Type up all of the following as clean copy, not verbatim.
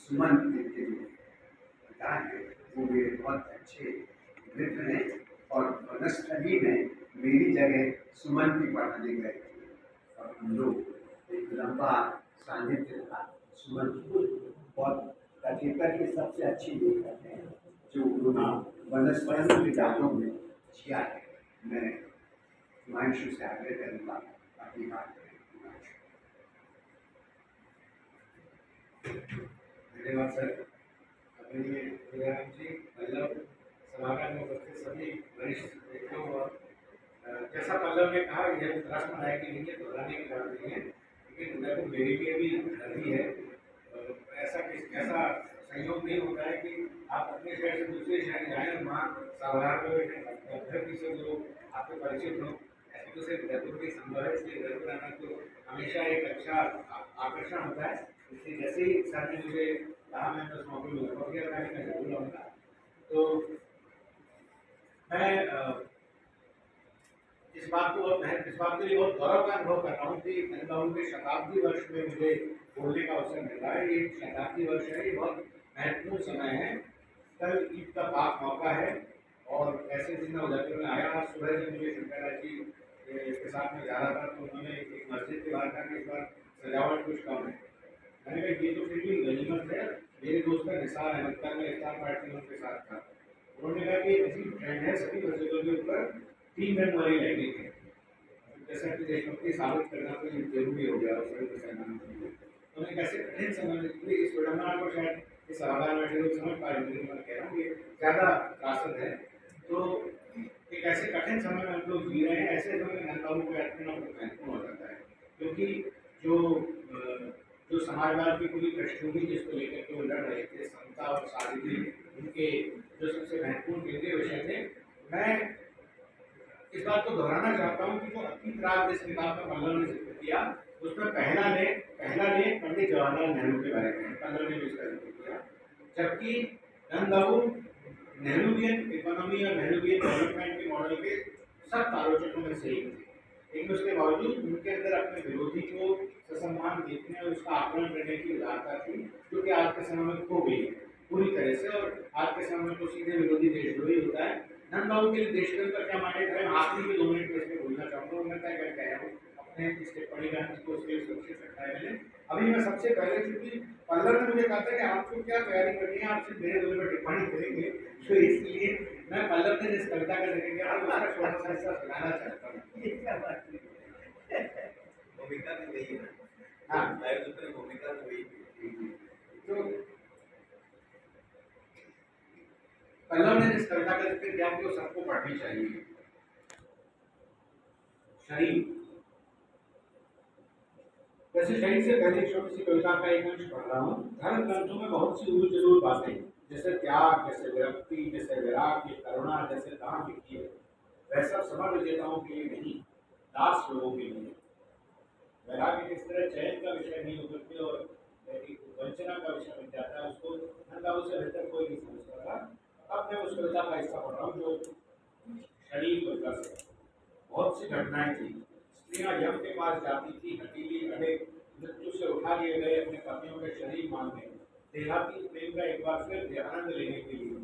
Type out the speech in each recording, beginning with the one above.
सुमन के जो पिता हैं वो मेरे बहुत अच्छे मित्र हैं, और वनस्थली में मेरी जगह सुमन की पढ़ाने गए थे, और हम लोग एक लंबा सानिध्य था। सुमन बहुत कथेतर की सबसे अच्छी लेखक है जो उन्होंने वनस्पति के यादों में किया है। मैं हिमांशु से आग्रह करूँगा अपनी बात करें। धन्यवाद सर। आदरणीय जयराम जी, पल्लव, सभागार में उपस्थित सभी वरिष्ठ व्यक्तियों, और जैसा पल्लव ने कहा, यह रस्म है कि नहीं है, दोहराने की बात नहीं है, लेकिन उदयपुर मेरे लिए भी घर ही है। ऐसा संयोग नहीं होता है कि आप अपने शहर से दूसरे शहर जाएं और वहाँ सभागार में बैठे से लोग आपके परिचित हों। ऐसे तो सिर्फ उदयपुर में संभव है, इसलिए उदयपुर आना तो हमेशा एक अच्छा आकर्षण होता है। इसलिए जैसे ही सर ने मुझे कहा, मैं तो उस मौके में लगभग गया था कि मैं जरूर आऊँगा। तो मैं इस बात के लिए बहुत गौरव का अनुभव कर रहा हूँ कि नंदबाबू के शताब्दी वर्ष में मुझे बोलने का अवसर मिल रहा है। ये शताब्दी वर्ष है, ये बहुत महत्वपूर्ण समय है। कल ईद का पाक मौका है, और ऐसे दिन मैं उदयपुर में आया। आज सुबह जब मुझे शंकरा जी के साथ में जा रहा था तो उन्होंने एक मस्जिद के बाहर कहा कि इस बार सजावट कुछ कम है। मैंने कहा ये तो फिर भी गनीमत है, मेरे दोस्त का निसार है, कल मैं इफ्तार पार्टी में उनके साथ था। उन्होंने कहा कि ऐसी ट्रेंड है सभी मस्जिदों के ऊपर 3 रंग वाली लाइटिंग है, जैसा कि देशभक्ति साबित करना तो जरूरी हो गया सभी मुसलमानों के लिए। उन्होंने कैसे कठिन समय में इस विडम्बना को शायद इस सभागार में लोग समझ पा रहे, मैं कह रहा हूँ ये ज़्यादा रासद है। तो एक ऐसे कठिन समय में हम लोग जी रहे हैं, ऐसे समय में नंदबाबू को याद करना बहुत महत्वपूर्ण हो जाता है, क्योंकि जो समाजवाद की पूरी पृष्ठभूमि जिसको लेकर के वो लड़ रहे थे, समता और सादगी, उनके जो सबसे महत्वपूर्ण केंद्रीय विषय थे। मैं इस बात को दोहराना चाहता हूँ कि जो अतीत राग जिस किताब का पल्लव ने जिक्र किया, उसमें पहला लेख पंडित जवाहरलाल नेहरू के बारे में पल्लव ने भी इसका जिक्र किया, जबकि नंदबाबू नेहरूवियन इकोनॉमी और नेहरूवियन डेवलपमेंट के मॉडल के सख्त आलोचकों में से एक थे। लेकिन उसके बावजूद उनके अंदर अपने विरोधी को ससम्मान देखने और उसका आकलन करने की उदारता थी, जो कि आज के समय में खो गई है पूरी तरह से। और आज के समय में तो सीधे विरोधी देशद्रोही होता है। नंदबाबू के लिए देशप्रेम का क्या मायने था, मैं आखिरी के 2 मिनट में इसमें बोलना चाहूँगा। मैं तय कर कह रहा हूँ अपने इस टिप्पणी का को उसके सुरक्षित रखा है मैंने। अभी मैं सबसे पहले, चूंकि पल्लव ने मुझे कहा था कि आपको क्या तैयारी करनी है, आप सिर्फ मेरे बोले पर टिप्पणी करेंगे, तो इसलिए मैं पल्लव ने जिस कविता का जिक्र किया उसका छोटा सा हिस्सा सुनाना चाहता हूँ। भूमिका भी वही है। हाँ, भूमिका भी वही है। तो पल्लव ने जिस कविता का जिक्र किया वो सबको पढ़नी चाहिए। शरीफ, वैसे शरीफ से पहले एक छोटी सी कविता का एक अंश पढ़ रहा हूँ। धर्म ग्रंथों में बहुत सी उलझ जरूर बातें, जैसे त्याग, जैसे विरक्ति, जैसे वैराग्य, करुणा, जैसे दान लिखी है, वह सब समर विजेताओं के लिए नहीं, दास लोगों के लिए। वैराग्य किस तरह चयन का विषय नहीं होकर के और वंचना का विषय बन जाता है, उसको नंदबाबू से बेहतर कोई नहीं समझता था। अब मैं उस कविता का हिस्सा पढ़ रहा हूँ जो शरीफ कविता से। बहुत सी घटनाएं थी। स्त्रियां यम के पास जाती थी, हटीली अनेक मृत्यु से उठा लिए गए अपने पतियों के शरीर मांगने, देहाती प्रेम का एक बार फिर आनंद लेने के लिए।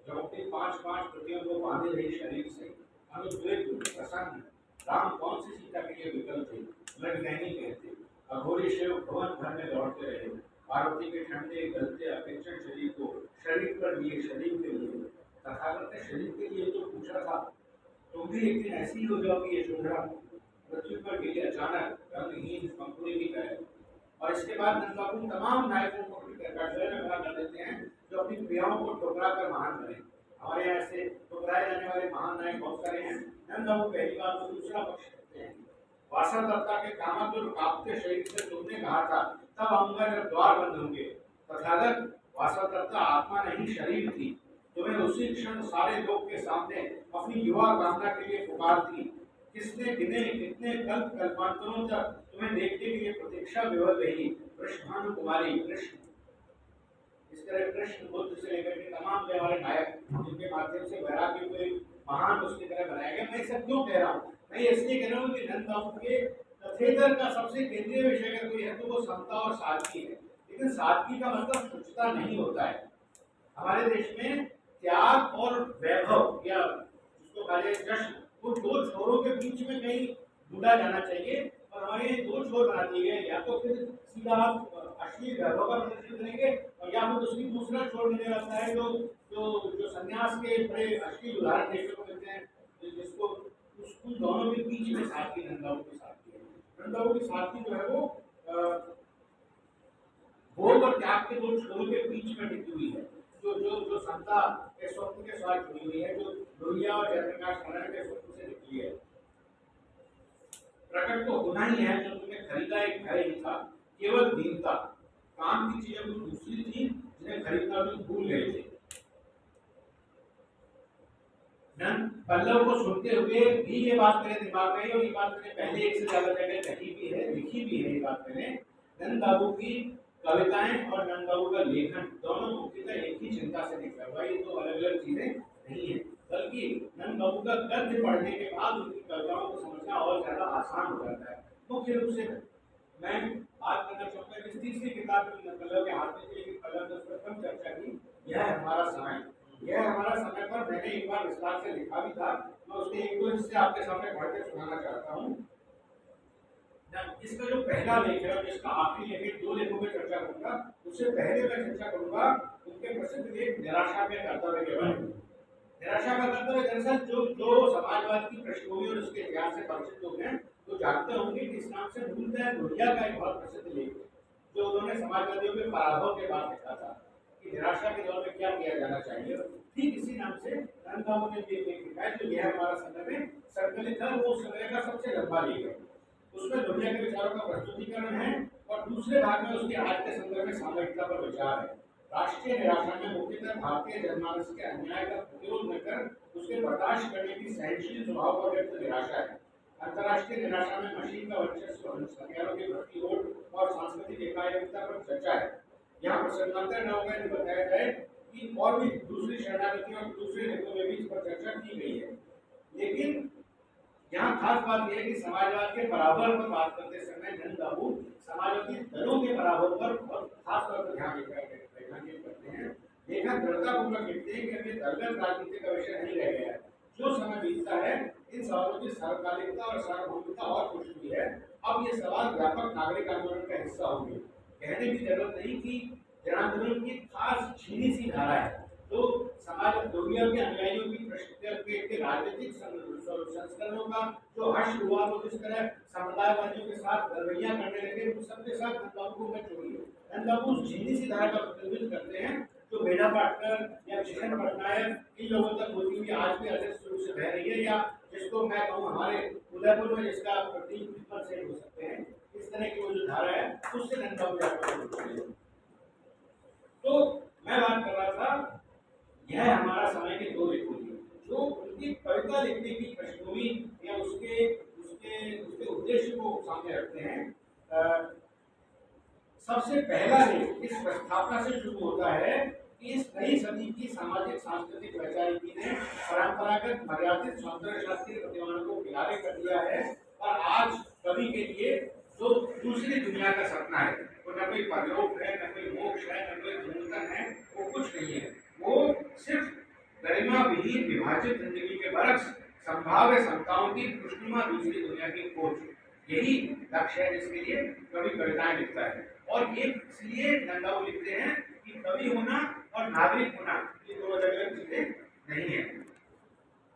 जब अपनी 5-5 प्रतियों को बांधे रही शरीर से, अनुद्वेग प्रसन्न, राम कौन सी सीता के लिए विकल थे, लग नहीं कहते। अघोरी शिव भवन भर में लौटते रहे, पार्वती के ठंडे गलते अपेक्षण शरीर को शरीर पर लिए, शरीर के लिए। तथागत ने शरीर के लिए तो पूछा था, तुम भी एक दिन ऐसी ही हो जाओगी यशोधरा। पृथ्वी पर गिरी अचानक रंगहीन पंखुड़ी की तरह। और इसके बाद नंदबाबू तमाम नायकों को कटघरे में खड़ा कर देते हैं जो अपनी क्रियाओं को ठुकरा कर महान बने। हमारे यहाँ से ठुकराए जाने वाले महान नायक बहुत सारे हैं। नंदबाबू पहली बात तो दूसरा पक्ष करते हैं। वासवदत्ता के कामतुर कांपते शरीर से तुमने कहा था, तब आऊंगा जब द्वार बंद होंगे। तथागत, वासवदत्ता आत्मा नहीं शरीर थी। तुम्हें उसी क्षण सारे लोग के सामने अपनी युवा कामना के लिए पुकारती। किसने गिने कितने कल्प कल्पांतरों तक तुम्हें देखने के लिए प्रतीक्षा विवल रही। वृषभानु कुमारी कृष्ण। इस तरह कृष्ण बुद्ध से लेकर के तमाम वाले नायक जिनके माध्यम से वैराग्य को एक महान उसकी तरह बनाया गया। मैं सब क्यों कह रहा हूँ, मैं इसलिए कह रहा हूँ कि नंदबाबू के कथेतर का सबसे केंद्रीय विषय अगर कोई है तो वो समता और सादगी है। लेकिन सादगी का मतलब तुच्छता नहीं होता है। हमारे देश में त्याग और वैभव या जिसको कहा जाए जश्न, वो दो छोरों के बीच में कहीं ढूंढा जाना चाहिए। और हमारे ये दो छोर बना दिए गए, या तो फिर सीधा आप अश्लील वैभव का प्रदर्शन करेंगे, और या फिर उसकी दूसरा छोर मुझे लगता है जो जो जो संन्यास के बड़े अश्लील उदाहरण देखने को मिलते हैं, जिसको उन दोनों के बीच में सादगी नंदाओं की सादगी है। नंदाओं की सादगी जो है वो भोग और त्याग के दो छोरों के बीच में टिकी हुई है, जो जो जो समता के स्वप्न के साथ जुड़ी हुई है, जो लोहिया और जयप्रकाश नारायण के स्वप्न से निकली है। प्रकट तो होना ही है, जो तुमने खरीदा एक घर ही था, केवल दीनता, काम की चीजें कुछ दूसरी थी जिन्हें खरीदना भी भूल गए थे। नंद पल्लव को सुनते हुए भी ये बात मेरे दिमाग में है, और ये बात मैंने पहले एक से ज्यादा जगह कही भी है, लिखी भी है। ये बात मैंने नंद बाबू की कविताएं और नंद बाबू का लेखन दोनों मुख्यतः एक ही चिंता से निकला हुआ है। ये तो अलग अलग चीजें नहीं है, बल्कि नंद बाबू का गद्य पढ़ने के बाद उनकी कविताओं को समझना और ज्यादा आसान हो जाता है। मुख्य रूप से मैं बात करना चाहूंगा इस तीसरी किताब पल्लव के हाथ में, लेकिन पल्लव ने उस पर कम चर्चा की, यह हमारा समय। यह हमारा समय पर मैंने एक बार विस्तार से लिखा भी था, मैं उसके एक दो हिस्से आपके सामने पढ़ के सुनाना चाहता हूँ। इसका जो पहला लेख है और इसका आखिरी लेख, दो लेखों में चर्चा करूंगा। उससे पहले मैं चर्चा करूंगा उनके प्रसिद्ध लेख निराशा में कर्तव्य के बारे में। निराशा का कर्तव्य दरअसल जो जो समाजवाद की पृष्ठभूमि और उसके इतिहास से परिचित लोग हैं तो जानते होंगे कि इस नाम से मूलतः लोहिया का एक बहुत प्रसिद्ध लेख है, जो उन्होंने समाजवादियों के पराभव के बाद लिखा था कि निराशा के दौर में क्या किया जाना चाहिए। ठीक इसी नाम से नंद बाबू ने भी एक लेख लिखा है, जो यह हमारा समय में संकलित है। वो उस समय का सबसे लंबा लेख है। उसमें लोहिया के विचारों का प्रस्तुतिकरण है, और दूसरे भाग में उसके आज के संदर्भ में सामयिकता पर विचार है। राष्ट्रीय निराशा में मुख्यतः भारतीय जनमानस के अन्याय का प्रतिरोध न कर उसके बर्दाश्त करने की सहनशील स्वभाव पर व्यक्त निराशा है। अंतर्राष्ट्रीय निराशा में मशीन का वर्चस्व, हथियारों की बढ़ती होड़ और सांस्कृतिक एकात्मता पर चर्चा है। यहाँ प्रसन्नांतर न होगा ये बताया जाए कि और भी दूसरी शरणागति और दूसरे लेखों में भी इस पर चर्चा की गई है। लेकिन यहाँ खास बात यह है कि समाजवाद के बराबर पर बात करते समय नंद बाबू समाजवादी दलों के बराबर पर बहुत खास तौर पर ध्यान रेखांकित करते हैं। लेखक दृढ़तापूर्वक लिखते हैं कि अभी दलगत राजनीति का विषय नहीं रह गया है। जो समय बीतता है इन सवालों की सार्वकालिकता और सार्वभौमिकता और कुछ भी है। अब ये सवाल व्यापक नागरिक आंदोलन का हिस्सा होंगे। कहने की जरूरत नहीं कि जन आंदोलन की खास छीनी सी धारा है, तो समाज लोहिया के अनुयायियों की के राजनीतिक संस्करणों का जो हर्ष हुआ, वो किस तरह समुदायवादियों के साथ रवैया करने लगे, उन सबके साथ नंद बाबू को मत छोड़िए। नंद बाबू उस झीनी सी धारा का प्रतिनिधित्व करते हैं जो मेधा पाटकर या किशन पटनायक इन लोगों तक होती हुई आज भी अध्यक्ष रूप से बह रही है, या जिसको मैं कहूँ हमारे उदयपुर में जिसका प्रतीक से हो सकते हैं, इस तरह की वो जो धारा है उससे नंद बाबू। तो मैं बात कर रहा था यह हमारा समय के दो लेखों की, जो उनकी कविता लिखने की पृष्ठभूमि या उसके उसके उसके उद्देश्य को सामने रखते हैं। सबसे पहला लेख इस प्रस्तावना से शुरू होता है कि इस नई सदी की सामाजिक सांस्कृतिक वैचारिकी ने परंपरागत मर्यादित सौंदर्य शास्त्रीय प्रतिमानों को किनारे कर दिया है, और आज कवि के लिए जो दूसरी दुनिया का सपना है, वो न कोई परलोक है, न कोई मोक्ष है, न कोई चिंतन है, वो कुछ नहीं है। वो सिर्फ गरिमा विहीन विभाजित जिंदगी के बरक्स संभाव्य क्षमताओं की खुशनुमा दूसरी दुनिया की खोज, यही लक्ष्य है जिसके लिए कवि कविताएं लिखता है। और ये इसलिए नंद बाबू लिखते हैं कि कवि होना और नागरिक होना ये दो अलग अलग चीजें नहीं है।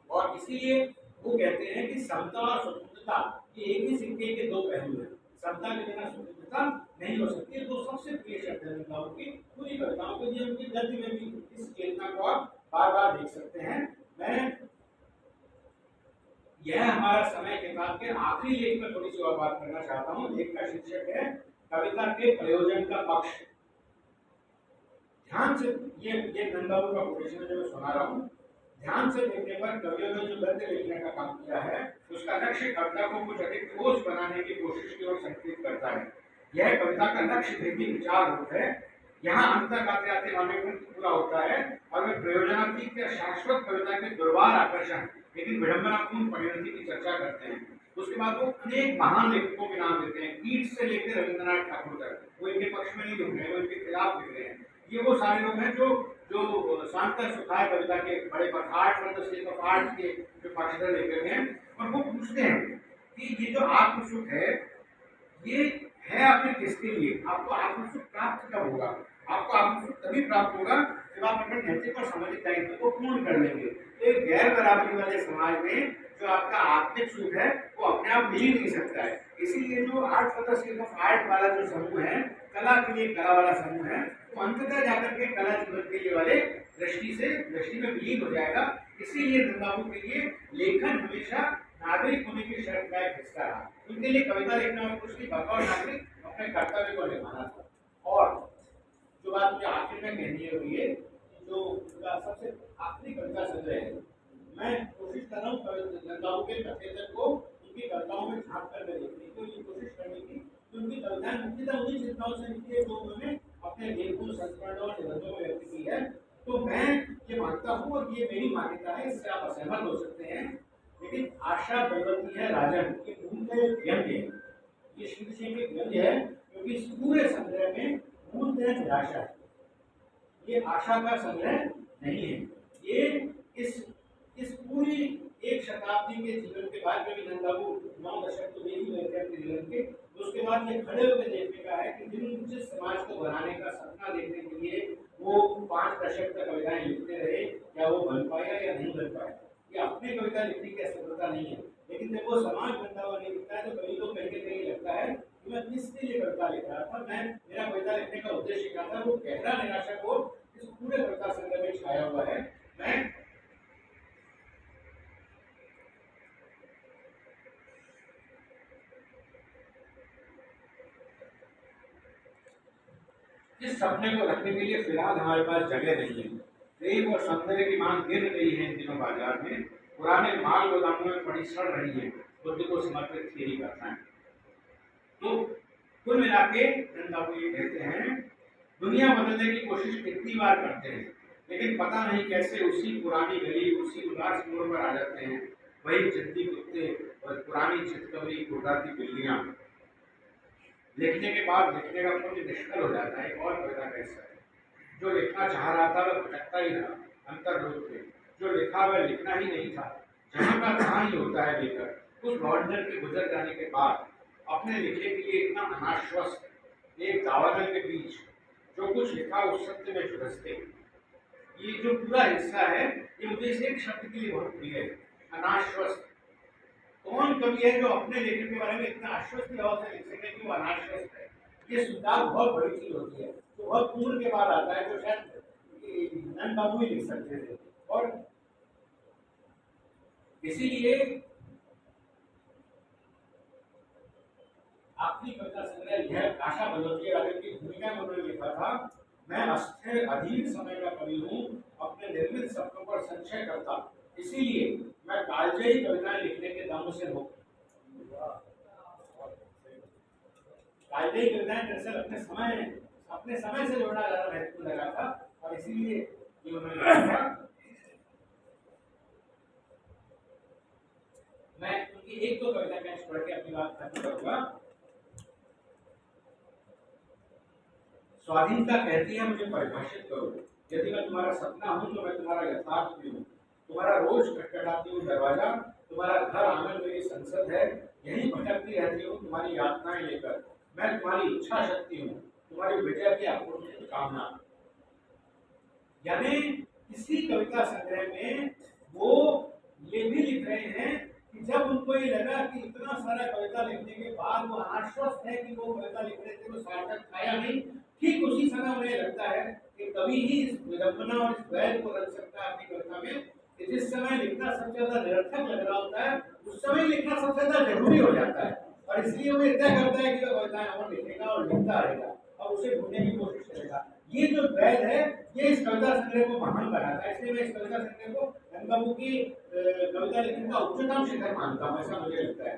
और इसीलिए वो कहते हैं कि समता और स्वतंत्रता ये एक ही सिक्के के दो पहलू हैं। समता के बिना स्वतंत्रता नहीं हो सकती। तो सबसे प्रिय शब्द है नंद बाबू की पूरी कविताओं के लिए, उनकी गद्य में भी इस चेतना को आप बार बार देख सकते हैं। मैं यह हमारा समय किताब के आखिरी लेख में थोड़ी सी और बात करना चाहता हूँ। लेख का शीर्षक है कविता के प्रयोजन का पक्ष। ध्यान से ये नंद बाबू का कोटेशन जो मैं सुना रहा हूँ, ध्यान से देखने पर कवियों ने जो गद्य लिखने का काम किया है उसका लक्ष्य कविता को कुछ अधिक ठोस बनाने की कोशिश की ओर संकेत करता है। यह कविता का लक्ष्य भेदी विचार रूप है। यहाँ अंत तक आते आते हमें पूरा होता है, और वे प्रयोजनात्मक या शाश्वत कविता के दुर्वार आकर्षण लेकिन विडंबनापूर्ण परिणति की चर्चा करते हैं। उसके बाद वो अनेक महान लेखकों के नाम देते हैं, कीट से लेकर रविंद्रनाथ ठाकुर तक। वो इनके पक्ष में नहीं लिख रहे हैं, वो इनके खिलाफ लिख रहे हैं। ये वो सारे लोग हैं जो जो शांत सुखाए कविता के बड़े आर्ट मतलब स्टेट ऑफ आर्ट के जो पक्षधर लेखक हैं। और वो पूछते हैं कि ये जो आत्मसुख है ये है आखिर किसके लिए? आपको आत्मसुख प्राप्त कब होगा? आपको आत्मसुख तभी प्राप्त होगा जब आप अपने नैतिक और सामाजिक दायित्व को पूर्ण कर लेंगे। तो एक गैर बराबरी वाले समाज में जो आपका आत्मिक सुख है वो अपने आप मिल ही नहीं सकता है। इसीलिए जो art for the sake of art वाला जो समूह है, कला के लिए कला वाला समूह है, वो अंततः जाकर के कला जीवन के लिए वाले दृष्टि में विलीन हो जाएगा। इसीलिए नंदाबू के लिए लेखन हमेशा नागरिक होने की शर्त का एक हिस्सा रहा। उनके लिए कविता लिखना और कुछ नहीं, बतौर नागरिक अपने कर्तव्य को निभाना था। और जो बात मुझे आखिर में कहनी है वो ये, जो उनका सबसे आखिरी कविता संग्रह है, मैं कोशिश कर रहा हूँ नंदाबू के कथेतर को उनकी कविताओं में झांक कर देखने की, तो ये कोशिश करने की कि उनकी कविताएं मुख्यतः उन्हीं चिंताओं से लिखी है जो उन्होंने अपने लेखों, संस्मरणों और निबंधों में व्यक्त की है। तो मैं ये मानता हूँ और ये मेरी मान्यता है, इससे आप असहमत हो सकते हैं, लेकिन आशा बलवती है राजन के मूलतः व्यंग्य है, ये शिव सिंह के व्यंग्य है, क्योंकि इस पूरे संग्रह में मूलतः निराशा है, ये आशा का संग्रह नहीं है। ये इस पूरी एक शताब्दी के जीवन के बाद, कभी नंदाबू 9 दशक तो नहीं हुए थे अपने जीवन के, उसके बाद ये खड़े होकर देखने का है कि जिस समाज को बनाने का सपना देखने के लिए वो 5 दशक तक कविताएं लिखते रहे, क्या वो बन पाया या नहीं बन पाया। ये अपनी कविता लिखने की असफलता नहीं है, लेकिन जब वो समाज बनता हुआ नहीं दिखता है तो कभी तो कहीं कहीं लगता है कि मैं किसके लिए कविता लिख रहा था, मैं मेरा कविता लिखने का उद्देश्य क्या था। वो गहरा निराशा को इस पूरे कविता संग्रह में छाया हुआ है। मैं इस सपने को रखने के लिए फिलहाल हमारे पास जगह नहीं है। प्रेम और सौंदर्य की मांग गिर गई है इन दिनों बाजार में, पुराने माल गोदामों में पड़ी सड़ रही है बुद्ध को समर्पित थेरी कथाएं। तो कुल मिला के नंदाबू ये कहते हैं, दुनिया बदलने की कोशिश कितनी बार करते हैं, लेकिन पता नहीं कैसे उसी पुरानी गली, उसी उदास मोड़ पर आ जाते हैं। वही जिद्दी कुत्ते और पुरानी चितकबरी गुर्राती बिल्लियां। लिखने के बाद लिखने का पुण्य निष्फल हो जाता है। एक और कविता का हिस्सा है, जो लिखना चाह रहा था वह भटकता ही रहा अंतर्लोक में, जो लिखा वह लिखना ही नहीं था, जहाँ का तहाँ ही होता है लेकर। उस भवंडर के गुजर जाने के बाद अपने लिखे के लिए इतना अनाश्वस्त एक दावानल के बीच जो कुछ लिखा उस सत्य में झुलसते। ये जो पूरा हिस्सा है ये मुझे इस एक शब्द के लिए बहुत प्रिय है, अनाश्वस्त। कौन कवि है जो अपने लेखन के बारे में इतना आश्वस्त भाव से लिख सके कि वो अनाश्वस्त है। ये सुधार बहुत बड़ी चीज होती है, तो बहुत पूर्ण के बाद आता है, जो शायद नंदाबू ही लिख सकते थे। और इसीलिए आखिरी कविता संग्रह यह आशा बलवती राजन की भूमिका में उन्होंने लिखा था, मैं अस्थिर अधीर समय का कवि हूँ, अपने निर्मित सपनों पर संशय करता, इसीलिए मैं कालजयी कविताएं लिखने के दम से हूँ। कालजयी कविताएं दरअसल अपने समय से जोड़ना ज्यादा महत्वपूर्ण लगा था, और इसीलिए ये उन्होंने लिखा। मैं उनकी एक दो कविता का पढ़ के अपनी बात खत्म करूंगा। स्वाधीनता कहती है मुझे परिभाषित करो, यदि मैं तुम्हारा सपना हूं तो मैं तुम्हारा यथार्थ भी हूँ। तुम्हारा रोज खटखटाती हूँ दरवाजा, तुम्हारा घर आंगन मेरी संसद है, यही भटकती रहती हूँ तुम्हारी यातनाएं लेकर। मैं तुम्हारी इच्छा शक्ति हूँ, तुम्हारी विजय की अपूर्णीय कामना। यानी इसी कविता संग्रह में वो ये भी लिख रहे हैं कि जब उनको ये लगा कि इतना सारा कविता लिखने के बाद वो आश्वस्त है कि वो कविता लिख रहे थे वो सार्थक था या नहीं, ठीक उसी समय उन्हें लगता है कि कवि ही इस विडंबना और इस वैध को रख सकता है अपनी कविता में, कि जिस समय लिखना सबसे ज्यादा निरर्थक लग रहा होता है उस समय लिखना सबसे ज्यादा जरूरी हो जाता है। और इसलिए वो तय करता है कि वो कविताएं और लिखेगा और लिखता रहेगा और उसे ढूंढने की कोशिश करेगा। ये जो वैध है ये इस कविता संग्रह को महान बनाता है। इसलिए मैं इस कविता संग्रह को नंदाबू की कविता लेखन का उच्चतम शिखर मानता हूँ, ऐसा मुझे लगता है।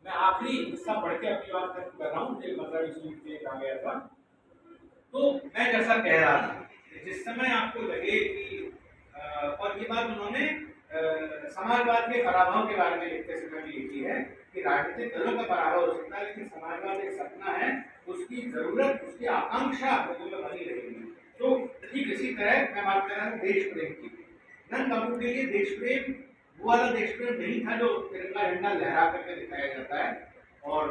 मैं आखिरी हिस्सा पढ़ के अपनी बात खत्म कर रहा हूँ, मुझे 15-20 मिनट के लिए कहा गया था। तो मैं जैसा कह रहा था कि जिस समय आपको लगे कि और ये बात उन्होंने समाजवाद के पराभव के बारे में लिखते समय भी लिखी है कि राजनीतिक दलों का पराभव हो सकता है लेकिन समाजवाद एक सपना है, उसकी जरूरत, उसकी आकांक्षा लोगों में बनी रहेगी। तो ठीक इसी तरह मैं बात कर रहा हूँ देश प्रेम की। नंद बाबू के लिए देश प्रेम वो वाला देश प्रेम नहीं था जो तिरंगा झंडा लहरा करके दिखाया जाता है, और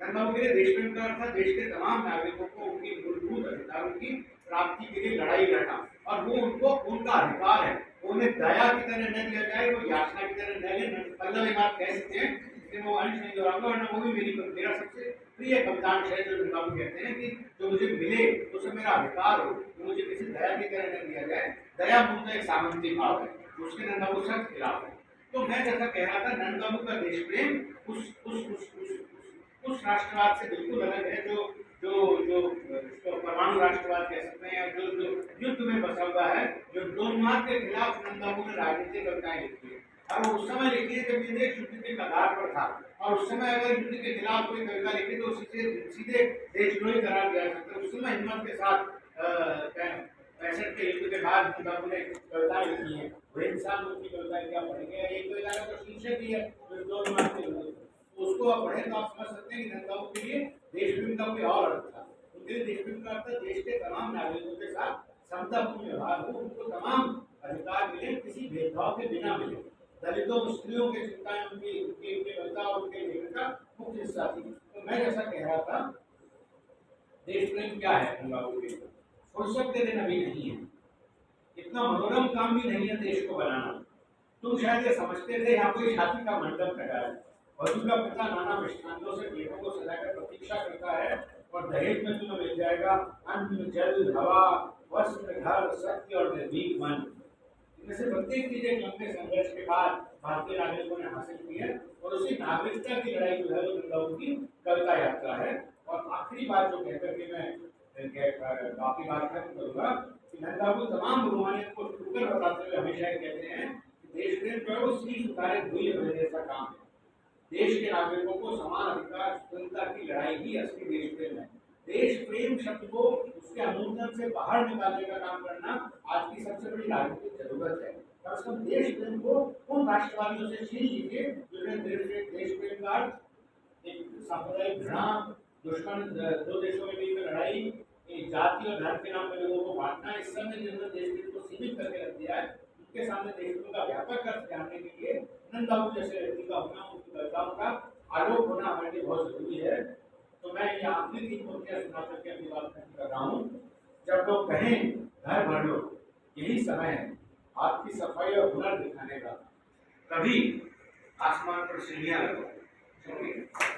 नंद बाबू के लिए देश प्रेम का अर्थ था देश के तमाम नागरिकों को उनकी मूलभूत अधिकारों की प्राप्ति के लिए लड़ाई लड़ना, और वो उनको उनका अधिकार है, उन्हें दया की तरह न दिया जाए, वो याचना की तरह न ले। पल्लव एक बात कह सकते हैं, इसलिए वो अंश नहीं दोहराऊंगा, वरना वो भी मेरा सबसे प्रिय कवितांश है जो नंद बाबू कहते हैं कि जो मुझे मिले उसे मेरा अधिकार हो, तो मुझे किसी दया की तरह न दिया जाए। दया मूलतः एक सामंती भाव है, उसके नंद बाबू सख्त खिलाफ है। तो मैं जैसा कह रहा था, नंद बाबू का देश प्रेम उस राष्ट्रवाद से बिल्कुल अलग है जो जो जो इसको परमाणु राष्ट्रवाद कह सकते हैं, जो जो युद्ध में बसा हुआ है, जो डोनमार्क के खिलाफ नंद बाबू ने राजनीतिक कविताएं लिखी है। और वो उस समय लिखी है जब ये देश युद्ध के कगार पर था, और उस समय अगर युद्ध के खिलाफ कोई कविता लिखी तो सीधे देशद्रोही करार दिया सकता है। उस समय हिम्मत के साथ 65 के युद्ध के बाद नंद बाबू ने कविताएं लिखी है। हिंसा मुक्ति कविताएं क्या पढ़ेंगे, एक कविता का तो शीर्षक ही है डोनमार्क के युद्ध, उसको आप पढ़ें तो आप समझ सकते हैं कि नंद बाबू के लिए देश प्रेम का कोई और अर्थ था। उनके लिए देश प्रेम का अर्थ देश के तमाम नागरिकों के साथ समतापूर्ण व्यवहार हो, उनको तमाम अधिकार मिले, किसी भेदभाव के बिना मिले। दलितों स्त्रियों की चिंताएं उनकी कविता और उनके लेखन का मुख्य हिस्सा थी। तो मैं जैसा कह रहा था, देश प्रेम क्या है नंद बाबू के, फुर्सत के दिन अभी नहीं है, इतना मनोरम काम भी नहीं है देश को बनाना। तुम शायद ये समझते थे यहाँ कोई शादी का मंडप लगा है, वधू का पिता नाना मिष्ठानों से बेटों को सजाकर प्रतीक्षा करता है, और दहेज में तुम्हें मिल जाएगा अन्न, जल, हवा, वस्त्र, घर, सत्य और निर्भीक मन। इनमें से प्रत्येक चीज एक लंबे संघर्ष के बाद भारतीय नागरिकों ने हासिल की है, और उसी नागरिकता की लड़ाई जो है वो नंद बाबू की कविता यात्रा है। और आखिरी बात जो कहकर के मैं बाकी बात खत्म करूंगा कि नंद बाबू तमाम रूहानियत को ठुकर बताते हुए हमेशा ये कहते हैं कि देश प्रेम जो है वो शीश उतारे धुएं भरे जैसा काम है। देश के नागरिकों को समान अधिकार स्वतंत्रता की लड़ाई ही असली देश प्रेम है। देश प्रेम शब्द को उसके अमूर्तन से बाहर निकालने का काम करना आज की सबसे बड़ी राजनीतिक जरूरत है। कम से कम देश प्रेम को उन राष्ट्रवादियों से छीन लीजिए जिन्होंने देश प्रेम का एक सांप्रदायिक घृणा, दुश्मन दो देशों के बीच में लड़ाई, जाति और धर्म के नाम पर लोगों को बांटना, इस सब में जिन्होंने देश प्रेम को सीमित करके रख दिया है, उनके सामने देश प्रेम का व्यापक अर्थ जानने के लिए नंद बाबू जैसे व्यक्ति का होना, उनकी कविताओं का आलोक होना हमारे लिए बहुत जरूरी है। तो मैं ये आखिरी 3 पंक्तियां सुना करके अपनी बात खत्म कर रहा हूँ। जब लोग कहें घर भर लो, यही समय है आपकी सफाई और हुनर दिखाने का, कभी आसमान पर सीढ़ियां लगो। शुक्रिया।